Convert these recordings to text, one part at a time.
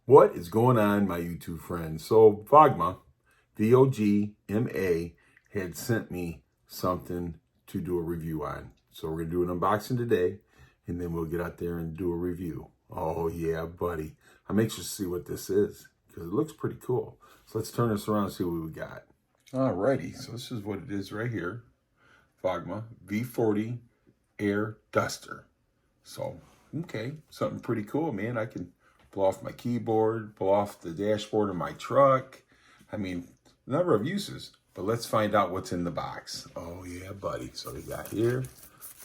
What is going on, my YouTube friends? So Vogma, VOGMA, had sent me something to do a review on. So we're going to do an unboxing today, and then we'll get out there and do a review. Oh yeah, buddy. I'm anxious to see what this is, because it looks pretty cool. So let's turn this around and see what we got. Alrighty, so this is what it is right here. Vogma V40 Air Duster. So, okay, something pretty cool, man. I can blow off my keyboard, blow off the dashboard of my truck. I mean, a number of uses. But let's find out what's in the box. Oh, yeah, buddy. So we got here.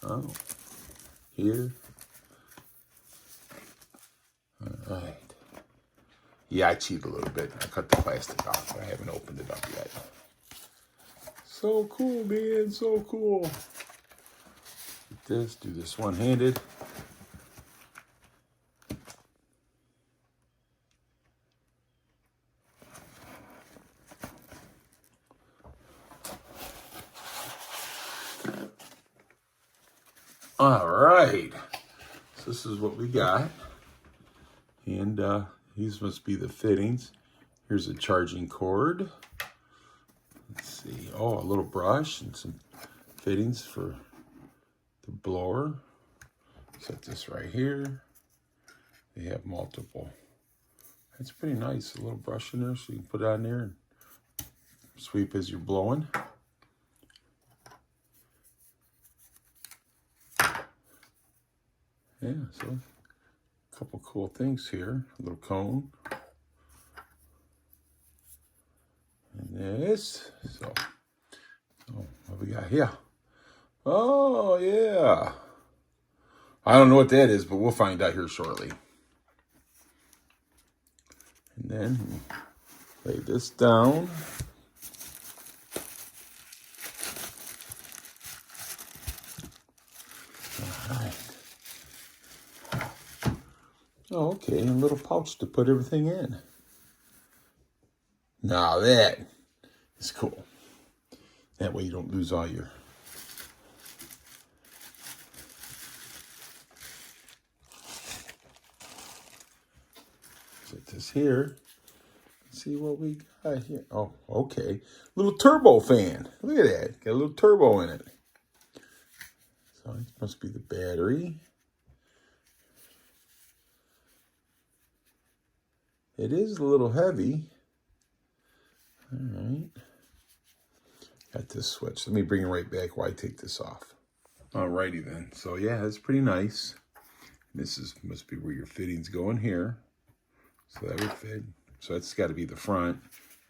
Oh, here. All right. Yeah, I cheated a little bit. I cut the plastic off, but I haven't opened it up yet. So cool, man. So cool. Do this one-handed. All right, so this is what we got, and these must be the fittings. Here's a charging cord. Let's see, oh, a little brush and some fittings for the blower. Set this right here. They have multiple. That's pretty nice, a little brush in there so you can put it on there and sweep as you're blowing. Yeah, so a couple cool things here. A little cone. And this. So, oh, what we got here? Oh, yeah. I don't know what that is, but we'll find out here shortly. And then lay this down. All right. Oh, okay, a little pouch to put everything in. Now that is cool. That way you don't lose all your... Set this here. See what we got here. Oh, okay. Little turbo fan. Look at that. Got a little turbo in it. So it must be the battery. It is a little heavy. All right. Got this switch. Let me bring it right back while I take this off. Alrighty then. So yeah, that's pretty nice. This must be where your fittings go in here. So that would fit. So that's got to be the front.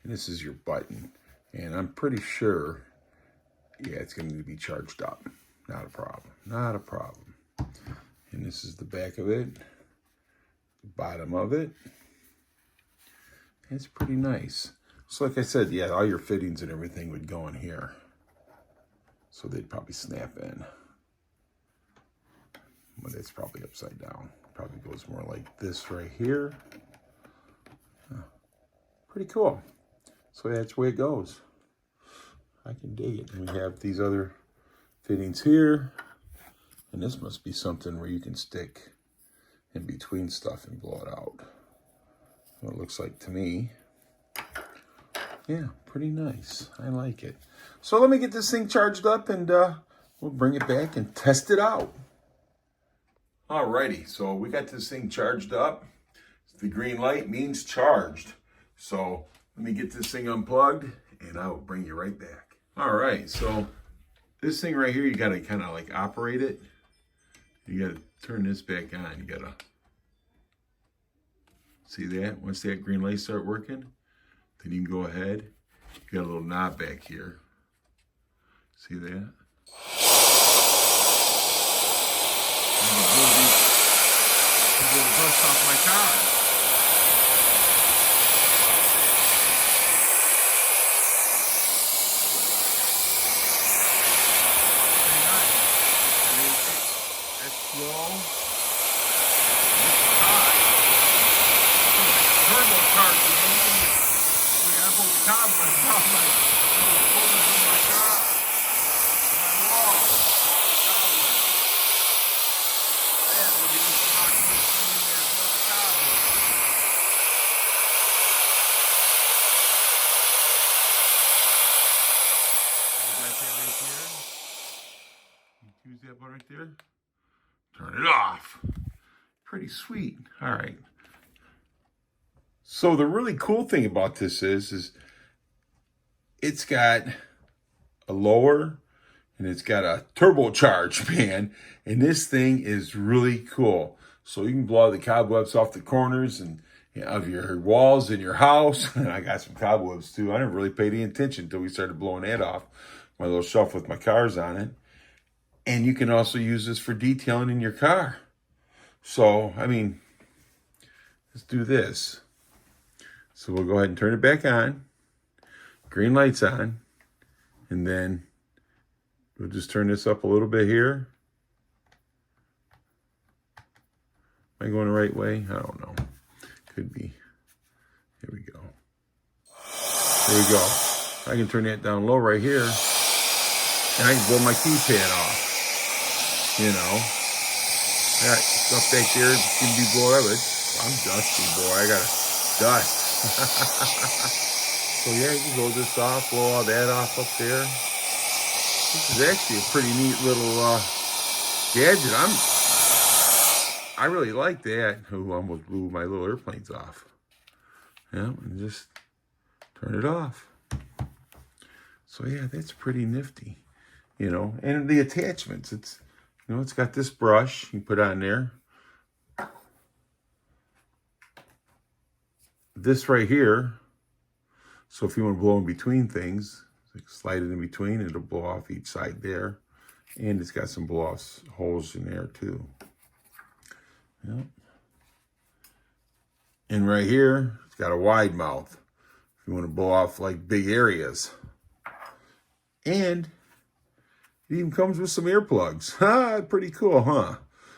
And this is your button. And I'm pretty sure, yeah, it's going to be charged up. Not a problem. Not a problem. And this is the back of it. The bottom of it. It's pretty nice. So like I said, yeah, all your fittings and everything would go in here. So they'd probably snap in. But it's probably upside down. Probably goes more like this right here. Pretty cool. So that's the way it goes. I can dig it. And we have these other fittings here. And this must be something where you can stick in between stuff and blow it out. What it looks like to me. Yeah, pretty nice. I like it. So let me get this thing charged up and we'll bring it back and test it out. Alrighty, so we got this thing charged up. The green light means charged. So let me get this thing unplugged and I will bring you right back. All right, so this thing right here, you gotta kind of like operate it. You gotta turn this back on. You gotta see that? Once that green light start working, then you can go ahead. You got a little knob back here. See that? You can brush off my car. Very nice. That's slow. It's high. Turbo charging. Look, I pulled the cobwebs off my quarters of my car. My wall. Cobwebs. That would be the box this thing in there, blow the cobwebs. indicator, turn it off. Pretty sweet. All right. So the really cool thing about this is it's got a lower and it's got a turbocharged fan, and this thing is really cool. So you can blow the cobwebs off the corners and of your walls in your house. And I got some cobwebs too. I didn't really pay any attention until we started blowing that off. My little shelf with my cars on it. And you can also use this for detailing in your car. So, I mean, let's do this. So we'll go ahead and turn it back on. Green light's on. And then we'll just turn this up a little bit here. Am I going the right way? I don't know. Could be. Here we go. There we go. I can turn that down low right here. And I can blow my keypad off. You know. That stuff back there can be blown up. I'm dusty, boy. I got dust. So yeah, you can blow this off, blow all that off up there. This is actually a pretty neat little gadget. I really like that. Oh, I almost blew my little airplanes off. Yeah, and just turn it off. So yeah, that's pretty nifty. You know, and the attachments, it's, you know, it's got this brush you put on there. This right here. So if you want to blow in between things, like slide it in between, it'll blow off each side there. And it's got some blow off holes in there too. Yep. And right here, it's got a wide mouth. If you want to blow off like big areas. And it even comes with some earplugs. Ha, pretty cool, huh?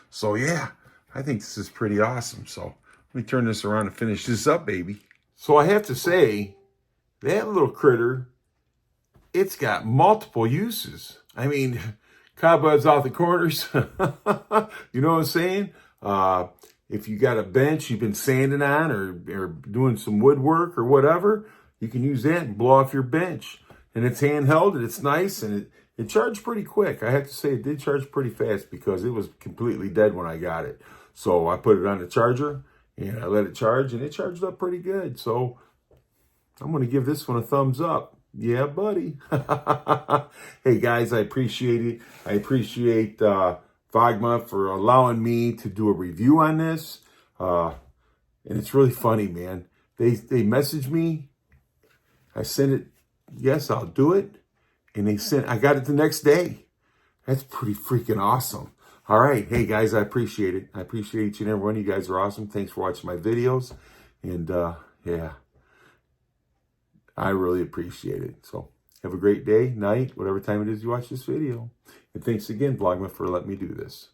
So yeah, I think this is pretty awesome. So let me turn this around and finish this up, baby. So I have to say, that little critter, it's got multiple uses. I mean, cobwebs off the corners. You know what I'm saying? If you got a bench you've been sanding on or doing some woodwork or whatever, you can use that and blow off your bench. And it's handheld and it's nice and it charged pretty quick. I have to say it did charge pretty fast because it was completely dead when I got it. So I put it on the charger and I let it charge and it charged up pretty good. So I'm going to give this one a thumbs up. Yeah, buddy. Hey, guys, I appreciate it. I appreciate Vagma for allowing me to do a review on this. And it's really funny, man. They messaged me. I sent it. Yes, I'll do it. And I got it the next day. That's pretty freaking awesome. All right. Hey, guys, I appreciate it. I appreciate each and every one of you guys are awesome. Thanks for watching my videos. And, yeah, I really appreciate it. So have a great day, night, whatever time it is you watch this video. And thanks again, Vlogma, for letting me do this.